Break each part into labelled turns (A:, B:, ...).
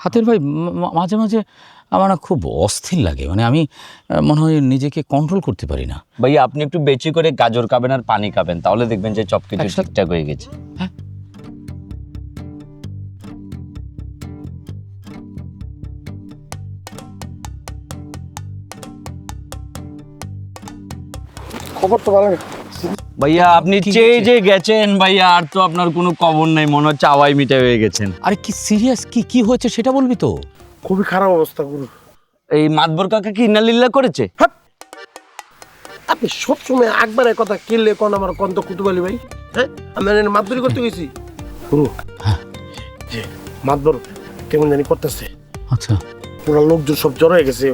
A: হাতের ভাই মাঝে মাঝে আমার না খুব অস্থির লাগে, মানে আমি মনে হয় নিজেকে কন্ট্রোল করতে পারি না।
B: ভাইয়া আপনি একটু বেশি করে গাজর খাবেন আর পানি খাবেন, তাহলে দেখবেন যে সব কিছু ঠিকঠাক হয়ে গেছে।
A: হ্যাঁ,
C: খবর তো ভালো।
B: ভাইয়া আপনি চেয়ে যে গেছেন ভাইয়া, আর তো আপনার কোনো খবর নেই, মনে হচ্ছে আওয়াই মিটে হয়ে গেছেন।
A: আরে কি সিরিয়াস, কি কি হয়েছে সেটা বলবি তো?
C: খুবই খারাপ অবস্থা গুরু।
B: এই মাতবর কাকা কি ইন্নালিল্লাহ করেছে?
C: আপনি সবসময় একবারে কথা কিনলে কোন আমার কন্ত কুতুবালি ভাই, হ্যাঁ আমি মাতবরি করতে গেছি গুরু। যে মাতবর কেমন জানি করতেছে,
A: আচ্ছা
C: পুরো লোকজন সব জড়ো হয়ে গেছে,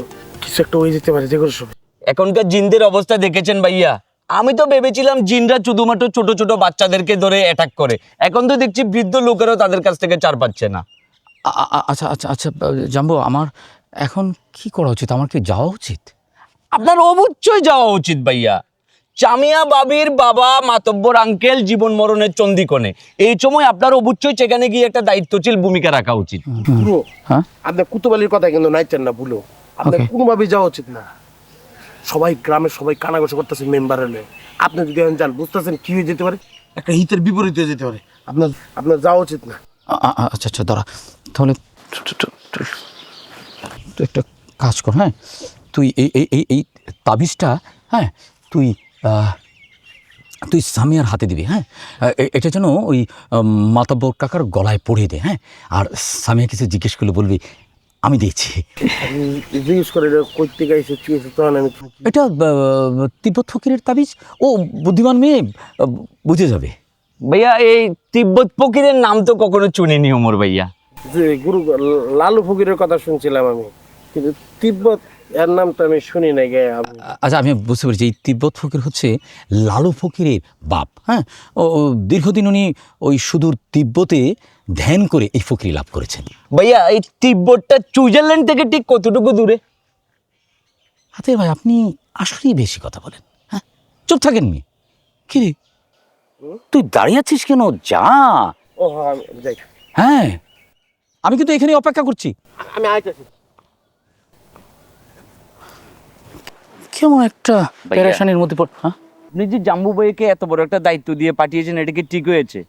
C: কিছু একটা হয়ে যেতে পারে যে করে সব।
B: এখনকার জিনদের অবস্থা দেখেছেন ভাইয়া? আমি তো ভেবেছিলাম জিনরা শুধুমাত্র ছোট ছোট বাচ্চাদেরকে ধরে অ্যাটাক করে, এখন তো দেখছি বৃদ্ধ লোকেরাও তাদের কাছ থেকে ছাড় পাচ্ছে না।
A: আচ্ছা আচ্ছা আচ্ছা জাম্বো, আমার এখন কি করা উচিত? আমার কি যাওয়া উচিত?
B: আপনার অবশ্যই যাওয়া উচিত ভাইয়া। চামিয়া বাবির বাবা মাতব্বর আঙ্কেল জীবন মরণের চন্দিকোণে, এই সময় আপনার অবশ্যই সেখানে গিয়ে একটা দায়িত্বশীল ভূমিকা রাখা উচিত।
C: গুরু
A: হ্যাঁ
C: আপনার কুতুবালির কথা কিন্তু নাইতেন না ভুলো, আপনার
A: Okay.
C: কোনোভাবেই যাওয়া উচিত না। সবাই গ্রামের সবাই কানাঘষা করতেছে মেম্বারের মেয়ে, আপনি যদি এখন যান বুঝতেছেন কি হয়ে যেতে পারে, একটা হিতের বিপরীত হয়ে যেতে পারে। আপনার আপনার যাওয়া উচিত না।
A: আচ্ছা আচ্ছা দাঁড়া, তাহলে তুই একটা কাজ কর, হ্যাঁ তুই এই এই এই এই তাবিজটা, হ্যাঁ তুই তুই সামিয়ার হাতে দিবি, হ্যাঁ এটা যেন ওই মাতাব্বর কাকার গলায় পরিয়ে দে, হ্যাঁ আর সামিয়া কিছু জিজ্ঞেস করলে বলবি আমি দিয়েছি।
C: জিজ্ঞেস করে করতে গাইছে কি হয়েছে তখন আমি
A: এটা তিব্বত ফকিরের তাবিজ, ও বুদ্ধিমান মেয়ে বুঝে যাবে।
B: ভাইয়া এই তিব্বত ফকিরের নাম তো কখনো শুনিনি ওমর ভাইয়া।
C: যে গুরু লালু ফকিরের কথা শুনছিলাম আমি, কিন্তু তিব্বত এর নাম তো আমি শুনি নাই গে।
A: আচ্ছা আমি বুঝতে পেরেছি, এই তিব্বত ফকির হচ্ছে লালু ফকিরের বাপ, হ্যাঁ ও দীর্ঘদিন উনি ওই সুদূর তিব্বতে ধ্যান করে এই ফকিরি লাভ করেছেন।
B: ভাইয়া এই তিব্বতটা সুইজারল্যান্ড থেকে ঠিক কতটুকু দূরে?
A: হাতের ভাই আপনি আসলেই বেশি কথা বলেন, হ্যাঁ চুপ থাকেন নি কি রে, তুই দাঁড়িয়ে আছিস কেন? যা।
C: ও হ্যাঁ যাই,
A: হ্যাঁ আমি কিন্তু এখানে অপেক্ষা করছি।
C: আমি আইতেছি।
A: কেমন একটা পেরেশানির মধ্যে পড়। হ্যাঁ
B: আপনি যে জাম্বু ভাইকে এত বড় একটা দায়িত্ব দিয়ে পাঠিয়েছেন, এটা কি ঠিক হয়েছে?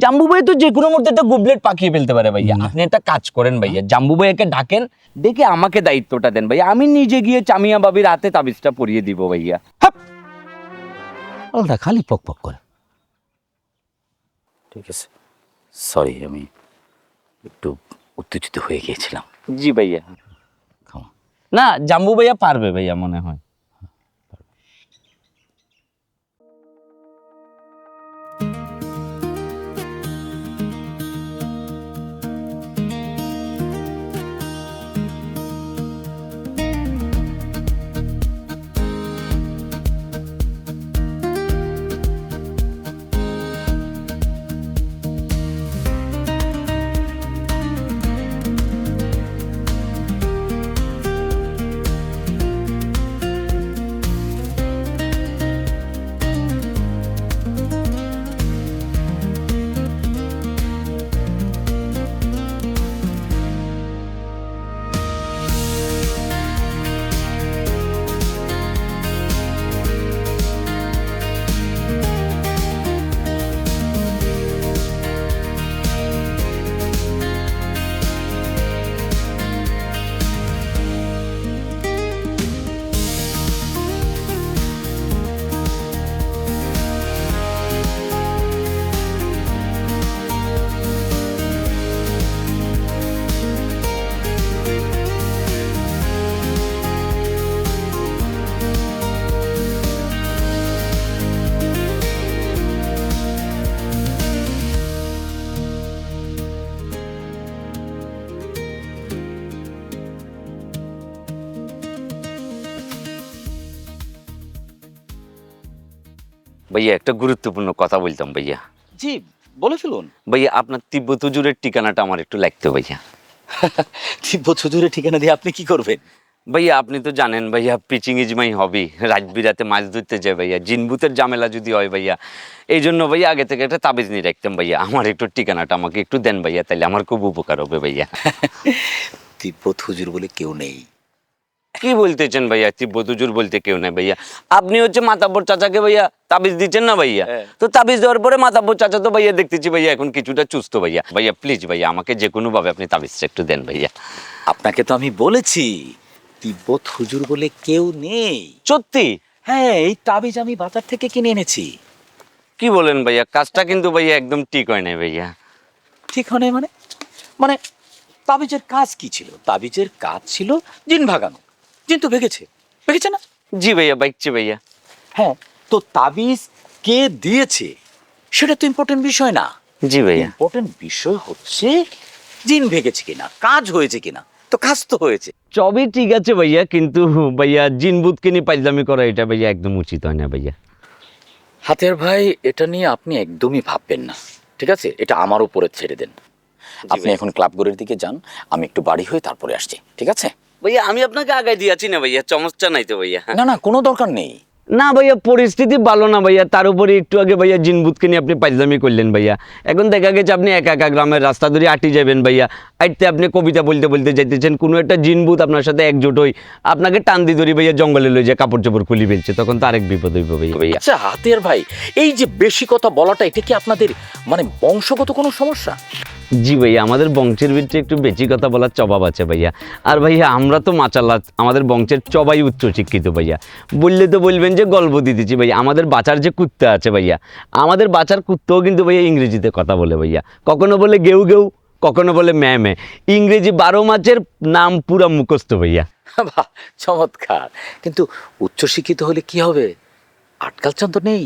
B: জাম্বু ভাই তো যে কোনো মুহূর্তে একটা গুবলেট পাকিয়ে ফেলতে পারে ভাইয়া। আপনি একটা কাজ করেন ভাইয়া, জাম্বু ভাইকে ডাকেন, ডেকে আমাকে দায়িত্বটা দেন ভাইয়া, আমি নিজে গিয়ে চামিয়া বাবির হাতে তাবিজটা পরিয়ে দিব ভাইয়া।
A: ওটা খালি পক পক করে। ঠিক আছে, সরি আমি একটু উত্তেজিত হয়ে গিয়েছিলাম।
B: জি ভাইয়া।
A: ক্ষমা।
B: না জাম্বু ভাইয়া পারবে ভাইয়া মনে হয়। ভাইয়া একটা গুরুত্বপূর্ণ কথা বলতাম ভাইয়া।
A: জি বলে ফেলুন।
B: ভাইয়া আপনার তিব্বত হুজুরের ঠিকানাটা আমার একটু লাগতো ভাইয়া।
A: তিব্বত হুজুরের ঠিকানা দিয়ে আপনি কি করবেন?
B: ভাইয়া আপনি তো জানেন ভাইয়া, পিচিং ইজ মাই হবি। রাত বিরাতে মাছ ধরতে যায় ভাইয়া, জিনভূতের ঝামেলা যদি হয় ভাইয়া, এই জন্য ভাইয়া আগে থেকে একটা তাবিজ নিয়ে রাখতাম ভাইয়া। আমার একটু ঠিকানাটা আমাকে একটু দেন ভাইয়া, তাইলে আমার খুব উপকার হবে ভাইয়া।
D: তিব্বত হুজুর বলে কেউ নেই।
B: কি বলতেছেন ভাইয়া? তিব্বত হুজুর বলতে কেউ নাই ভাইয়া। আপনি হচ্ছে মাতাব্বর চাচাকে ভাইয়া তাবিজ দিচ্ছেন না ভাইয়া, তো তাবিজ দেওয়ার পরে মাতাব্বর চাচা তো ভাইয়া দেখতেছি ভাইয়া এখন কিছুটা চুস্ত ভাইয়া। ভাইয়া প্লিজ ভাইয়া আমাকে যে কোনো ভাবে আপনি তাবিজটা একটু দেন ভাইয়া।
D: আপনাকে তো আমি বলেছি তিব্বত হুজুর বলে কেউ নেই।
B: সত্যি?
D: হ্যাঁ, এই তাবিজ আমি বাজার থেকে কিনে এনেছি।
B: কি বলেন ভাইয়া? কাজটা কিন্তু ভাইয়া একদম ঠিক হয় নাই ভাইয়া।
D: ঠিক হয় নাই মানে? মানে তাবিজের কাজ কি ছিল? তাবিজের কাজ ছিল জিন ভাগানো। জিন তো ভেগেছে না?
B: জি ভাইয়া, বাইকছি ভাইয়া।
D: হ্যাঁ, তো তাবিজ কে দিয়েছে সেটা তো ইম্পর্টেন্ট বিষয় না।
B: জি ভাইয়া।
D: ইম্পর্টেন্ট বিষয় হচ্ছে জিন ভেগেছে কিনা, কাজ হয়েছে কিনা। তো কাজ তো হয়েছে।
B: সবই ঠিক আছে ভাইয়া, কিন্তু ভাইয়া জিনভূতকে নিয়ে পাইজলামি করা এটা ভাইয়া একদম উচিত হয় না ভাইয়া।
D: হাতের ভাই, এটা নিয়ে আপনি একদমই ভাববেন না, ঠিক আছে? এটা আমার উপরে ছেড়ে দেন। আপনি এখন ক্লাবঘরের দিকে যান, আমি একটু বাড়ি হয়ে তারপরে আসছি, ঠিক আছে?
B: ভাইয়া আমি আপনাকে আগায় দিয়েছি না ভাইয়া, সমস্যা নাই তো ভাইয়া।
D: না না, কোনো দরকার নেই।
B: না ভাইয়া, পরিস্থিতি ভালো না ভাইয়া, তার উপরে একটু আগে ভাইয়া জিনভূতকে নিয়ে আপনি পাইজলামি করলেন ভাইয়া। এখন দেখা গেছে আপনি একা একা গ্রামের রাস্তা ধরে আটি যাবেন ভাইয়া, আইতে আপনি কবিতা বলতে বলতে যাইতেছেন, কোনো একটা জিনভূত আপনার সাথে একজোট হই আপনাকে টান দিয়ে ধরি ভাইয়া জঙ্গলে লই যায় কাপড় চোপড় খুলি ফেলছে, তখন তো আরেক বিপদ হইব ভাইয়া।
D: আচ্ছা হাতের ভাই, এই যে বেশি কথা বলাটা, এটা কি আপনাদের মানে বংশগত কোনো সমস্যা?
B: জি ভাইয়া, আমাদের বংশের ভিতরে একটু বেশি কথা বলার স্বভাব আছে ভাইয়া। আর ভাইয়া আমরা তো মাচাল্লা, আমাদের বংশের সবাই উচ্চ শিক্ষিত ভাইয়া। বললে তো বলবেন যে গল্প দিতেছি ভাইয়া। আমাদের বাচ্চার যে কুত্তা আছে ভাইয়া, আমাদের বাচ্চার কুত্তাও কিন্তু ভাইয়া ইংরেজিতে কথা বলে ভাইয়া। কখনো বলে গেউ গেউ, কখনো বলে ম্যা ম্যা। ইংরেজি 12 মাসের নাম পুরা মুখস্থ ভাইয়া।
D: বাহ, চমৎকার। কিন্তু উচ্চশিক্ষিত হলে কি হবে? আর্ট কালচার তো নেই,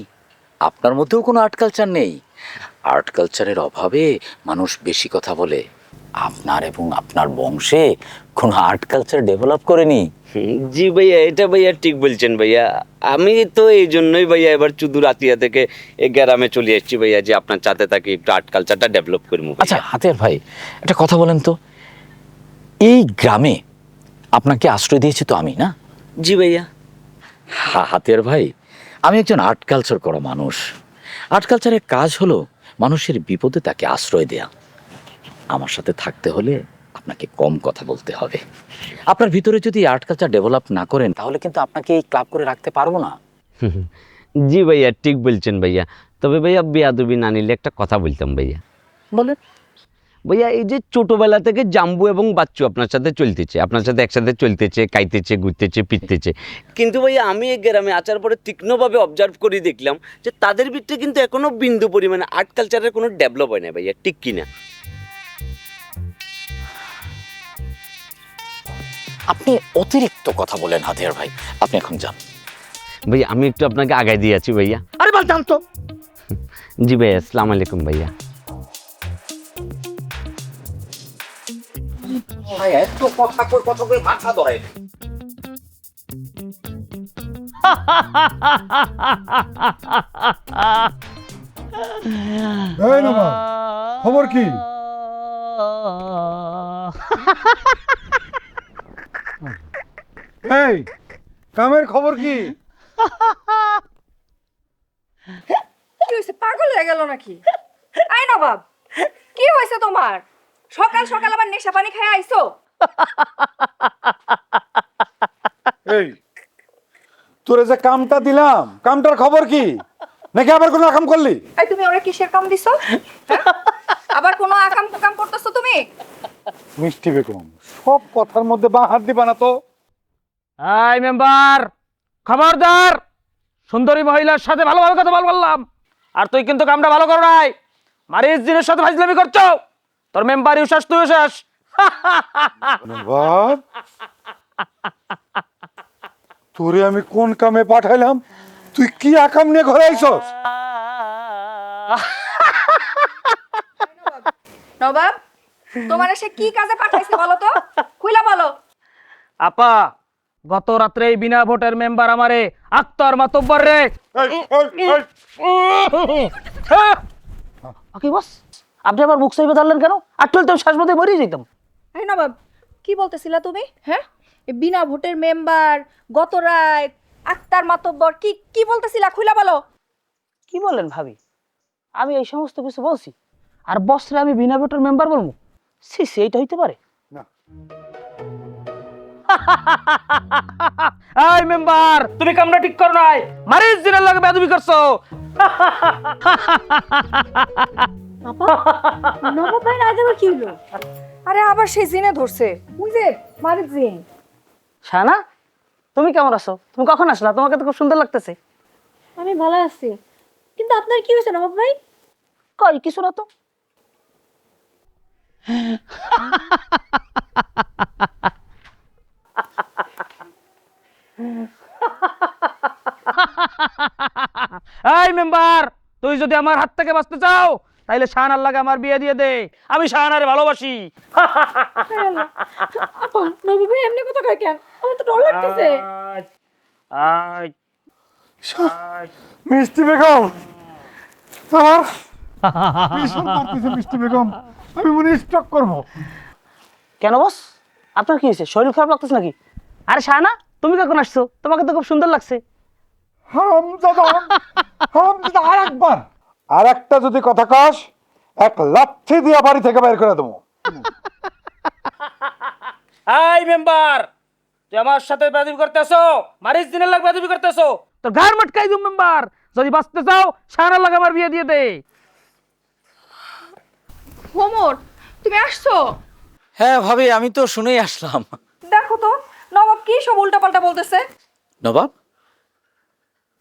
D: আপনার মধ্যেও কোনো আর্ট কালচার নেই। আর্ট কালচারের অভাবে মানুষ বেশি কথা বলে। আপনার এবং আপনার বংশে কোনো আর্ট কালচার ডেভেলপ করেনি।
B: জি ভাইয়া, এটা ভাইয়া ঠিক বলছেন ভাইয়া। আমি তো এই জন্যই ভাইয়া এবার চুদুর আতিয়া থেকে এই গ্রামে চলে এসেছি ভাইয়া, যে আপনার সাথে থাকি একটু আর্ট কালচারটা ডেভেলপ করবো।
D: আচ্ছা হাতের ভাই, একটা কথা বলেন তো, এই গ্রামে আপনাকে আশ্রয় দিয়েছি তো আমি, না?
B: জি ভাইয়া।
D: হাতের ভাই, আমি একজন আর্ট কালচার করা মানুষ। আর্ট কালচারের কাজ হলো মানুষের বিপদে তাকে আশ্রয় দেয়া। আমার সাথে থাকতে হলে আপনাকে কম কথা বলতে হবে। আপনার ভিতরে যদি আর্ট কালচার ডেভেলপ না করেন, তাহলে কিন্তু আপনাকে এই ক্লাব করে রাখতে পারবো না।
B: জি ভাইয়া, ঠিক বলছেন ভাইয়া। তবে ভাইয়া বেয়াদবি না নিলে একটা কথা বলতাম ভাইয়া।
D: বলেন।
B: ভাইয়া এই যে ছোটবেলা থেকে জাম্বু এবং বাচ্চু আপনার সাথে চলতেছে, আপনার সাথে একসাথে চলতেছে, খাইতেছে, ঘুরতেছে, ফিরতেছে, কিন্তু ভাইয়া আমি এই গ্রামে আসার পরে তীক্ষ্ণভাবে অবজার্ভ করে দেখলাম যে তাদের ভিতরে কিন্তু এখনো বিন্দু পরিমাণে আর্ট কালচারের কোনো ডেভেলপ হয় না ভাইয়া, ঠিক কিনা?
D: আপনি অতিরিক্ত কথা বলেন হাতের ভাই, আপনি এখন যান।
B: ভাইয়া আমি একটু আপনাকে আগায় দিয়ে আছি ভাইয়া।
D: আরে বাল, যান তো।
B: জি ভাইয়া, আসসালামু আলাইকুম ভাইয়া।
D: এত কথা কই, কথা কই মাথা ধরে।
E: এই নবাব, খবর কি? এই কামের খবর কি?
F: কি হয়েছে, পাগল হয়ে গেল নাকি? আই নবাব, কি হয়েছে তোমার? সকাল সকাল আবার নেশা পানি খেয়ে আইছো?
E: এই তোরে যে কামটা দিলাম, কামটার খবর কি? নাকি আবার কোনো কাম করলি?
F: এই তুমি ওরা কিসের কাম দিছো? হ্যাঁ? আবার কোনো আকাম কুকাম করতেছো তুমি?
E: মিষ্টি বেগম, সব কথার মধ্যে বাঁ হাত দিবা না তো।
G: এই মেম্বার, খবরদার! সুন্দরী মহিলার সাথে ভালোভাবে কথা বললাম। আর তুই কিন্তু কামটা ভালো করো নাই, মারিস দিনের সাথে ফাজলামি করছো। তোর মেম্বারই শেষ, তুইও শেষ।
E: নবাব, তোরে আমি কোন কামে পাঠাইলাম, তুই কি আকাম নিয়ে ঘরে আইছস?
F: নবাব, তোমার সে কি কাজে পাঠাইছে বলো তো? খুইলা বলো।
G: আপা, গত রাত্রে এই বিনা ভোটের মেম্বার আমারে আক্তার মাতব্বর রে। কি বস, আপনি আবার মুখ সাইবে ধরলেন কেন? আর চলতে শেষ মধ্যে মরেই যেতাম।
F: এই নবাব, কি বলতেছিলা তুমি? হ্যাঁ, এই বিনা ভোটের মেম্বার, গত রাত আক্তার মাতব্বর কি কি বলতেছিলা খুলা বলো।
G: কি বলেন ভাবি? আমি এই সমস্ত কিছু বলছি আর বসরে আমি বিনা ভোটের মেম্বার বলবো? সি সি, এইটা হইতে পারে?
E: না।
G: এই মেম্বার, তুমি কামরা ঠিক করো নাই, মারিস দিনের লগে বেয়াদবি করছো।
F: নবাব ভাই আজ আবার কি হলো? আরে আবার সেই জিনে ধরছে, ওই যে মারিক জিন।
G: শানা, তুমি কেমন আছো? তুমি কখন আসলা? তোমাকে তো খুব সুন্দর লাগতেছে।
F: আমি ভালো আছি, কিন্তু আপনার কি হয়েছে নবাব ভাই?
G: কই কিছু না তো। এই মেম্বার, তুই যদি আমার হাত থেকে বাঁচতে চাও তাইলে শাহানার লাগে আমার বিয়ে দিয়ে দে। আমি শাহানারে ভালোবাসি।
F: নবাব ভাই এমনি কথা কয় কেন? আমার তো ডর লাগতেছে।
G: আয়
E: মিষ্টি বেগম, আমার ভীষণ মারতেছে মিষ্টি বেগম, আমি মনে হয় স্ট্রোক করবো।
G: কেন বস, আপনার কি হয়েছে? শরীর খারাপ লাগতেছে নাকি? আরে শাহানা, তুমি কখন আসছো? তোমাকে তো খুব সুন্দর লাগছে।
E: হারামজাদা, হারামজাদা, আর একটা যদি কথা কস, এক লাথি দিয়া বাড়ি থেকে বের করে দেবো।
G: এই মেম্বার, তুই আমার সাথে বেয়াদবি করতেছো, মারিস দিনের লাগে বেয়াদবি করতেছো, তোর ঘাড় মটকাই দিও মেম্বার। যদি বাঁচতে চাও শাহানার লাগে আমার বিয়ে দিয়ে দে।
F: হোমর, তুমি আসছো?
A: হ্যাঁ ভাবি, আমি তো শুনেই আসলাম।
F: দেখো তো নবাব কি সব উল্টাপাল্টা বলতেছে।
A: নবাব,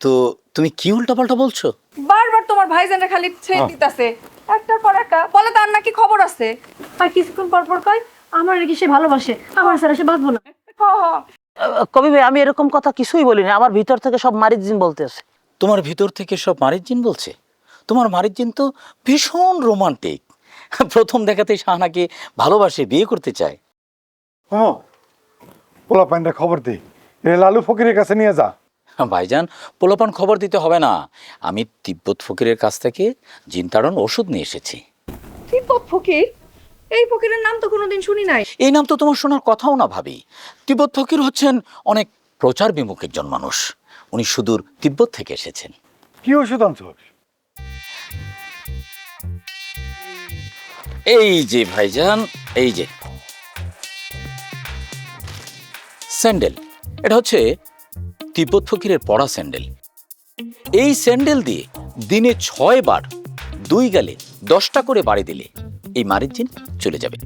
A: তো তুমি কি উল্টাপাল্টা বলছো?
F: বারবার তোমার ভাইজানরা খালি ছেড়ে দিতেছে, একটার পর একটা বলে তার নাকি খবর আছে।
H: আর কিছুক্ষণ পর পর কয় আমার নাকি সে ভালোবাসে, আমার ছাড়া সে বাঁচবো না।
G: কবি ভাই, আমি এরকম কথা কিছুই বলিনি, আমার ভিতর থেকে সব মারিস দিন বলতে আছে।
A: তোমার ভিতর থেকে সব মারিজ্জিন বলছে? তোমার মারিজ্জিন তো ভীষণ রোমান্টিক। প্রথম দেখাতেই শাহানাকে ভালোবাসে, বিয়ে করতে চায়।
E: পোলা পাইনটা খবর দিই, লালু ফকিরের কাছে নিয়ে যা।
A: ভাইজান, পোলাপান খবর দিতে হবে না। আমি তিব্বত ফকিরের কাছ থেকে জিনতাড়ন ওষুধ নিয়ে এসেছি।
F: তিব্বত ফকির? এই ফকিরের নাম তো কোনোদিন শুনি নাই।
A: এই নাম তো তোমার শোনার কথাও না ভাবি। তিব্বত ফকির হচ্ছেন অনেক প্রচার বিমুখ একজন মানুষ। উনি সুদূর তিব্বত থেকে এসেছেন।
E: কি ওষুধ আনছোস?
A: এই যে ভাইজান, এই যে স্যান্ডেল। এটা হচ্ছে তিব্বত ফকিরের পরা স্যান্ডেল। এই স্যান্ডেল দিয়ে দিনে 6 বার 2 গালে 10টা করে বাড়ি দিলে এই মারিজ্জিন চলে যাবে।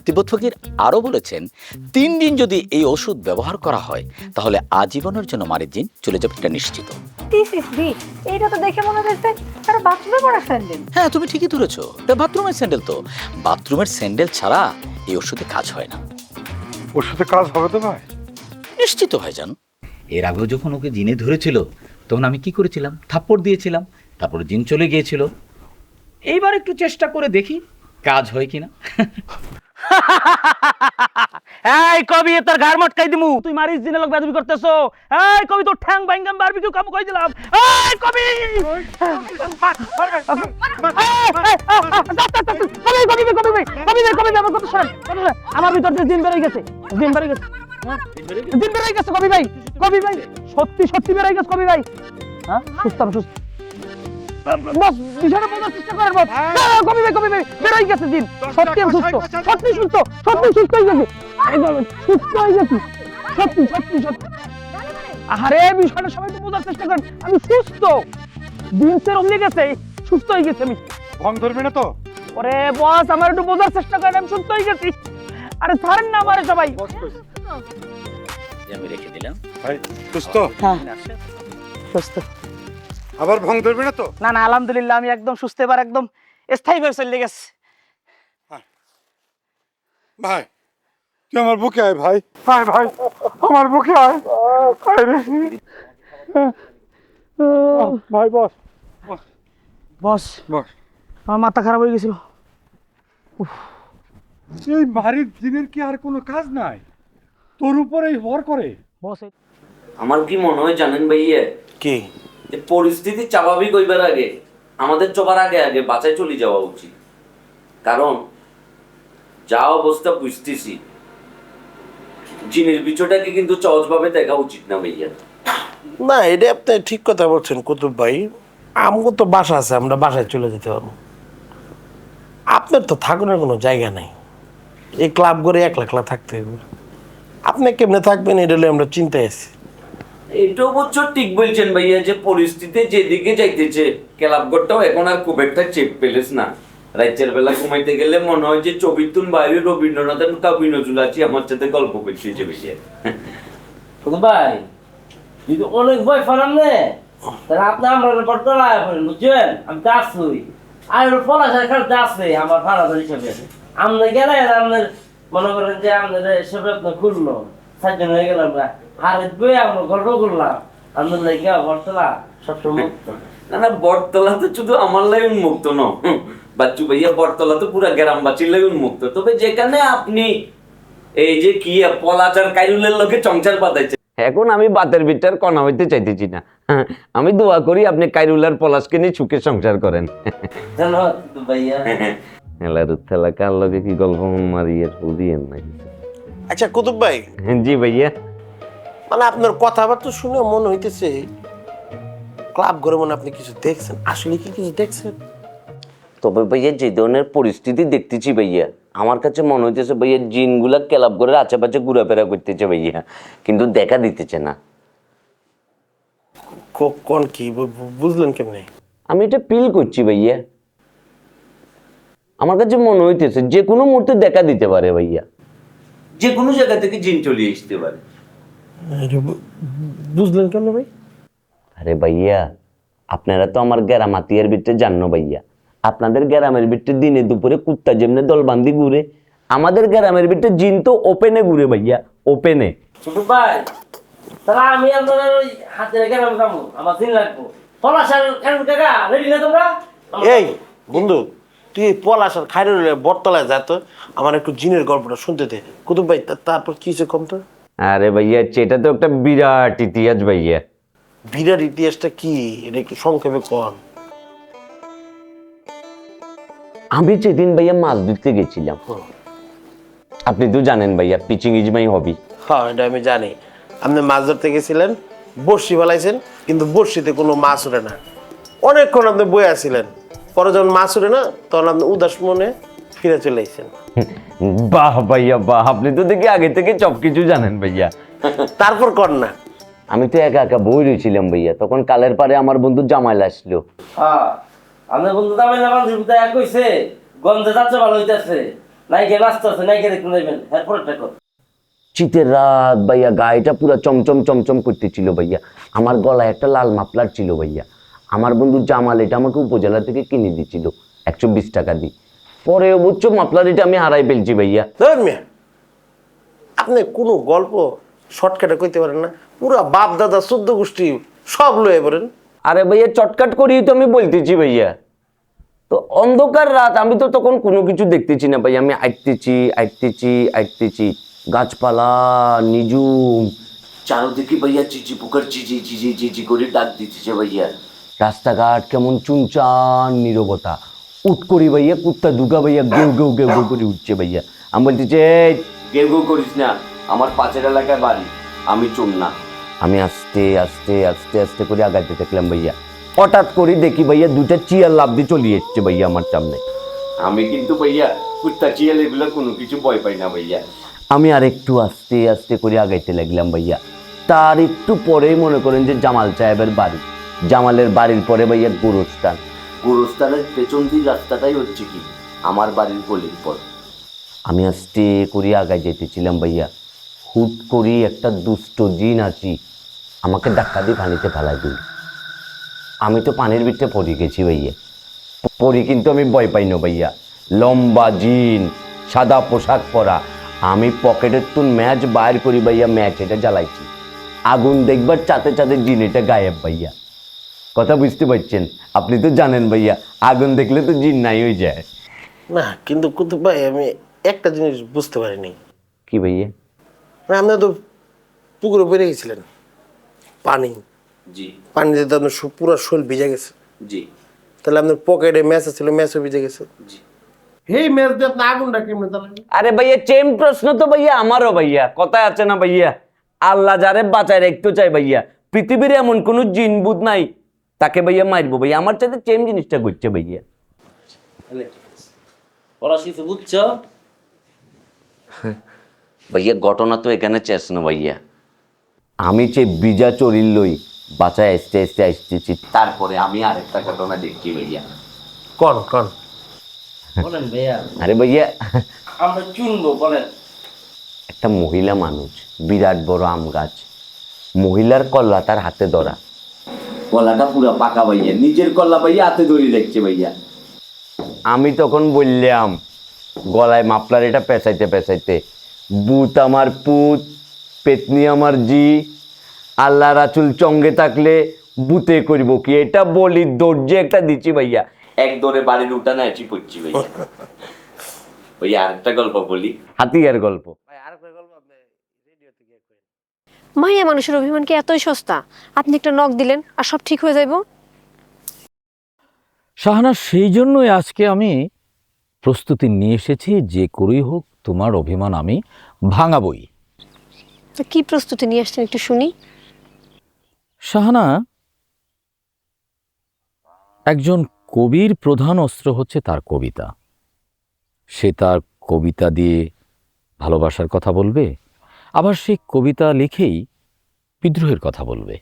A: তিব্বত ফকির আরও বলেছেন 3 দিন যদি এই ওষুধ ব্যবহার করা হয় তাহলে আজীবনের জন্য মারিজ্জিন চলে যাবে, এটা নিশ্চিত।
H: এইটা তো দেখে মনে হচ্ছে তার বাথরুমে পড়া স্যান্ডেল।
A: হ্যাঁ, তুমি ঠিকই ধরেছো, এটা বাথরুমের স্যান্ডেল। তো বাথরুমের স্যান্ডেল ছাড়া এই ওষুধে কাজ হয় না।
E: ওষুধে কাজ হবে তো ভাই?
A: নিশ্চিত ভাইজান।
D: এর আগেও যখন ওকে জিনে ধরেছিল তখন আমি কি করেছিলাম? থাপ্পড় দিয়েছিলাম, তারপরে জিন চলে গিয়েছিল। এইবার একটু চেষ্টা করে দেখি কাজ হয় কিনা।
G: এই কবি, তোর ঘাড় মটকাই দিমু। তুই মারিস দিনের লোক বেয়াদবি করতেছো। এই কবি, তোর ঠ্যাং বাইঙ্গাম বারবিকিউ কাম কই দিলাম। এই কবি, আমার কথা শোনেন। আমার ভিতর দিয়ে দিন বেরিয়ে গেছে, দিন বেরিয়ে গেছে, দিন বেরিয়ে গেছে কবি ভাই। কবি ভাই, সত্যি সত্যি বেরিয়ে গেছে কবি ভাই। হ্যাঁ, সুস্থ আমি সুস্থ। বস, বিষয়টা বোঝার চেষ্টা করেন বস। কবি ভাই, কবি ভাই, বেরিয়ে গেছে দিন। সত্যি আমি সুস্থ, সত্যি সুস্থ, সত্যি সুস্থ হয়ে গেছি। সুস্থ হয়ে গেছি, সত্যি সত্যি সত্যি। আরে বিষয়টা সবাই তো বোঝার চেষ্টা করেন, আমি সুস্থ। দিন সে রমলে গেছে, সুস্থ হয়ে গেছে আমি।
E: ভং ধরবি না তো?
G: ওরে বস, আমার একটু বোঝার চেষ্টা করেন, আমি সুস্থ হয়ে গেছি। আরে ছাড়েন না আমারে সবাই।
A: আমি রেখে দিলাম।
E: ভাই সুস্থ?
G: হ্যাঁ, সুস্থ।
E: আবার ভং ধরবি না তো?
G: না না, আলহামদুলিল্লাহ আমি একদম সুস্থ, এবার একদম স্থায়ীভাবে চলে গেছে।
E: ভাই তুই আমার বুকে আয় ভাই, আয় ভাই, আমার বুকে আয়, আয় রে ভাই। বস
G: বস,
E: বস।
G: আমার মাথা খারাপ হয়ে গেছিল।
E: এই বাড়ির দিনের কি আর কোনো কাজ নাই? তোর উপরেই ভর করে।
G: বস,
B: আমার কি মনে হয় জানেন ভাইয়া,
C: কি
B: যে পরিস্থিতি স্বাভাবিক হইবার আগে আমাদের সবার আগে আগে বাঁচায় চলে যাওয়া উচিত। কারণ যা অবস্থা বুঝতেছি জিনের বিষয়টাকে কিন্তু সহজভাবে দেখা উচিত না ভাইয়া।
C: না, এটা আপনি ঠিক কথা বলছেন কুতুব ভাই। আমগো তো বাসা আছে, আমরা বাসায় চলে যেতে পারবো। আপনার তো থাকুনের কোনো জায়গা নেই, এই ক্লাব করে একলা একলা থাকতে হবে। আপনি কেমনে থাকবেন এটা হলে আমরা চিন্তায় আছি।
B: এটাও অবশ্য ঠিক বলছেন ভাইয়া যে পরিস্থিতি যেদিকে যাইতেছে ক্লাবঘরটাও এখন আর খুব একটা চেপ পেলেস না। রাতের বেলা ঘুমাইতে গেলে মনে হয় যে ছবির তুন বাইরে রবীন্দ্রনাথের কাবি নজরুল আছে আমার সাথে গল্প করতেছে ভাইয়া।
I: ভাই যদি অনেক ভয় ফেলান নে তাহলে আপনি আমরা বটতলা করেন বুঝছেন, আমি তো আসছি আর পড়াশোনা খেলতে আসছে আমার ভাড়া হিসেবে। আপনি গেলে আপনার মনে করেন যে আপনার এসব আপনার খুললো সাতজন হয়ে গেলাম আর বই আমরা গল্প করলাম আপনার লাগে বটতলা সবসময় মুক্ত।
B: না না, বটতলা তো শুধু আমার লাই উন্মুক্ত ন বাচ্চু ভাইয়া, বটতলা তো পুরা গ্রামবাসীর লাই উন্মুক্ত। তবে যেখানে আপনি এই যে কি পলাচার কাইরুলের লোকে চংচার পাতাইছে, এখন আমি বাতের বিটার কণা হইতে চাইতেছি না। আমি দোয়া করি আপনি কাইরুলার পলাশকে নিয়ে সুখে সংসার করেন।
I: ধন্যবাদ ভাইয়া।
B: হেলারুথেলা কার লগে কি গল্প মারি আর বুঝিয়েন নাই।
C: আচ্ছা কুতুব ভাই,
B: জি ভাইয়া।
C: মানে আপনার কথাবার্তা শুনে মনে হইতেছে ক্লাব ঘরে মনে আপনি কিছু দেখছেন। আসলে কি কিছু দেখছেন?
B: তবে ভাইয়া যে ধরনের পরিস্থিতি দেখতেছি ভাইয়া, আমার কাছে মনে হইতেছে ভাইয়া জিনগুলা ক্লাব ঘরের আশেপাশে ঘোরাফেরা করতেছে ভাইয়া, কিন্তু দেখা দিতেছে না।
C: কোন কি বুঝলেন কেমনে?
B: আমি এটা ফিল করছি ভাইয়া, আমার কাছে মনে হইতেছে যে কোনো মুহূর্তে দেখা দিতে পারে ভাইয়া, যে কোনো জায়গা থেকে জিন চলে আসতে পারে।
C: বুঝলেন কেন ভাই?
B: আরে ভাইয়া, আপনারা তো আমার গ্রামাতিয়ার ভিতরে জানো ভাইয়া, আপনাদের গ্রামের ভিতরে দিনে দুপুরে কুত্তা যেমনে দলবান্দি ঘুরে, আমাদের গ্রামের ভিতরে জিন তো ওপেনে ঘুরে ভাইয়া, ওপেনে।
I: ছোট ভাই তাহলে আমি আপনার ওই হাতে রেখে যাবো, আমার দিন লাগবো পলাশার কাকা রেডি না তোমরা?
C: এই বন্ধু, তুই পলাশ আর খাইরুল বটতলায় যা তো, আমার একটু জিনের গল্পটা শুনতে দে। কুতুব ভাই তারপর কি হয়েছে কম তো?
B: আরে ভাইয়া সেটা তো একটা বিরাট ইতিহাস ভাইয়া।
C: বিরাট ইতিহাসটা কি এটা একটু সংক্ষেপে কন।
B: আমি যেদিন ভাইয়া মাছ ধরতে গেছিলাম, আপনি তো জানেন ভাইয়া পিচিং ইজ মাই হবি।
C: হ্যাঁ, এটা আমি জানি। আপনি মাছ ধরতে গেছিলেন, বড়শি ফেলাইছেন, কিন্তু বড়শিতে কোনো মাছ উঠে না। অনেকক্ষণ আপনি বয়ে আছিলেন, পরে যখন মাছ উঠে না তখন আপনি উদাস মনে ফিরে চলে আসছেন।
B: বাহ ভাইয়া বাহ, আপনি তো দেখি আগে থেকে সব কিছু জানেন ভাইয়া।
C: তারপর কর না।
B: আমি তো একা একা বই রয়েছিলাম ভাইয়া, তখন কালের পারে আমার বন্ধু জামাইল আসলো।
I: হ্যাঁ আপনার বন্ধু দামে না বান্ধব এক হয়েছে, গন্ধে যাচ্ছে ভালো হইতেছে, নাইকে নাচতেছে, নাইকে দেখতে যাবেন এরপর দেখো।
B: শীতের রাত ভাইয়া, গায়েটা পুরো চমচম চমচম করতেছিল ভাইয়া, আমার গলায় একটা লাল মাফলার ছিল ভাইয়া। আমার বন্ধু জামাল এটা আমাকে উপজেলা থেকে কিনে দিয়েছিল 120 টাকা দিয়ে। পরে অবশ্য মাফলার এটা আমি হারাই ফেলছি ভাইয়া।
C: ধর মিয়া, আপনি কোনো গল্প শর্টকাটে কইতে পারেন না? পুরা বাপ দাদা 14 গোষ্ঠী সব লয়ে পড়েন।
B: আরে ভাইয়া চটকাট করি তো আমি বলতেছি ভাইয়া। তো অন্ধকার রাত, আমি তো তখন কোনো কিছু দেখতেছি না ভাইয়া, আমি আইতেছি গাছপালা নিজুম, চারদিকে ভাইয়া চিচি পোকার চিচি করে ডাক দিতেছে ভাইয়া। রাস্তাঘাট কেমন চুনচান নীরবতা, উঠ করি ভাইয়া কুত্তা দুগা ভাইয়া গেউ গেউ গেউ গেউ করে উঠছে ভাইয়া। আমি বলতেছি এই গেউ গেউ করিস না, আমার পাশের এলাকায় বাড়ি, আমি চুম না। আমি আস্তে আস্তে আস্তে আস্তে করে আগাতে দেখলাম ভাইয়া, হঠাৎ করে দেখি ভাইয়া দুটা চিয়ার লাভ দিয়ে চলে এসছে ভাইয়া আমার সামনে। আমি কিন্তু ভাইয়া কুত্তা চিয়াল এগুলো কোনো কিছু ভয় পাই না ভাইয়া। আমি আর একটু আস্তে আস্তে করে আগাইতে লাগলাম ভাইয়া। তার একটু পরেই মনে করেন যে জামাল সাহেবের বাড়ি, জামালের বাড়ির পরে ভাইয়া গোরস্থান, গোরস্থানের পেছন দিয়ে রাস্তাটাই হচ্ছে কি আমার বাড়ির গলির পর। আমি আস্তে করে আগাই যেতেছিলাম ভাইয়া, হুট করি একটা দুষ্ট জিন আসি আমাকে ধাক্কা দিয়ে পানিতে ফেলাই দিল। আমি তো পানির ভিতরে পড়ে গেছি ভাইয়া, পড়ি কিন্তু আমি ভয় পাই না ভাইয়া। লম্বা জিন, সাদা পোশাক পরা, আমি পকেটের তুন ম্যাচ বাইর করি ভাইয়া, ম্যাচ এটা জ্বালাইছি, আগুন দেখবার চাতে চাতে জিন এটা গায়েব ভাইয়া। কথা বুঝতে পারছেন? আপনি তো জানেন ভাইয়া, আগুন দেখলে তো জিন নাই হয়ে যায়।
C: না কিন্তু কুতুব ভাই, আমি একটা জিনিস বুঝতে পারিনি।
B: কি ভাইয়া?
C: মানে আপনি তো পুকুরে বেড়ে গেছিলেন, পানি
B: জি
C: পানিতে তো আপনার পুরো শরীর ভিজে গেছে।
B: জি
C: তাহলে আপনার পকেটে ম্যাচ ছিল, ম্যাচও ভিজে গেছে।
B: জি।
C: এই মেজ দিয়ে আপনি আগুনটা কেমনে জ্বালাবেন?
B: আরে ভাইয়া চেম প্রশ্ন তো ভাইয়া আমারও ভাইয়া, কথায় আছে না ভাইয়া, আল্লাহ যারে বাঁচায় রাখতে চাই ভাইয়া, পৃথিবীর এমন কোন জিনবুদ নাই তাকে ভাইয়া মারবো ভাইয়া, আমার সাথে চেম জিনিসটা করছে ভাইয়া।
I: পড়া শিখে বুঝছো?
B: ভাইয়া ঘটনা তো এখানে চেস না ভাইয়া, আমি যে বিজা চরিল লই বাঁচায় আসতে আসতে আসতেছি, তারপরে আমি আরেকটা ঘটনা দেখছি ভাইয়া।
C: কোন কোন?
I: বলেন ভাইয়া,
B: আরে ভাইয়া
I: আমরা চুনবো, বলেন।
B: একটা মহিলা মানুষ, বিরাট বড় আম গাছ, মহিলার কল্লা তার হাতে ধরা, কলাটা পুরো পাকা ভাইয়া, নিজের কল্লা ভাইয়া হাতে ধরে দেখছে ভাইয়া। আমি তখন বললাম গলায় মাফলার এটা পেঁচাইতে পেঁচাইতে, বুত আমার পুত, পেতনি আমার জি, আল্লাহ রাসূল চঙ্গে থাকলে বুতে করব কি, এটা বলি দর্জে একটা দিচ্ছি ভাইয়া, এক দৌড়ে বাড়ির উঠানে এসে পড়ছি ভাইয়া। ভাইয়া আরেকটা গল্প বলি, হাতিয়ার গল্প।
H: মাইয়া মানুষের অভিমান কি এতই সস্তা? আপনি একটা নখ দিলেন আর সব ঠিক হয়ে যাইব?
A: শাহানা, সেই জন্যই আজকে আমি প্রস্তুতি নিয়ে এসেছি, যে করেই হোক তোমার অভিমান আমি ভাঙাবই।
H: তো কি প্রস্তুতি নিয়ে আসছেন একটু শুনি।
A: শাহানা, একজন কবির প্রধান অস্ত্র হচ্ছে তার কবিতা। সে তার কবিতা দিয়ে ভালোবাসার কথা বলবে, আবার সেই কবিতা লিখেই বিদ্রোহের কথা বলবে।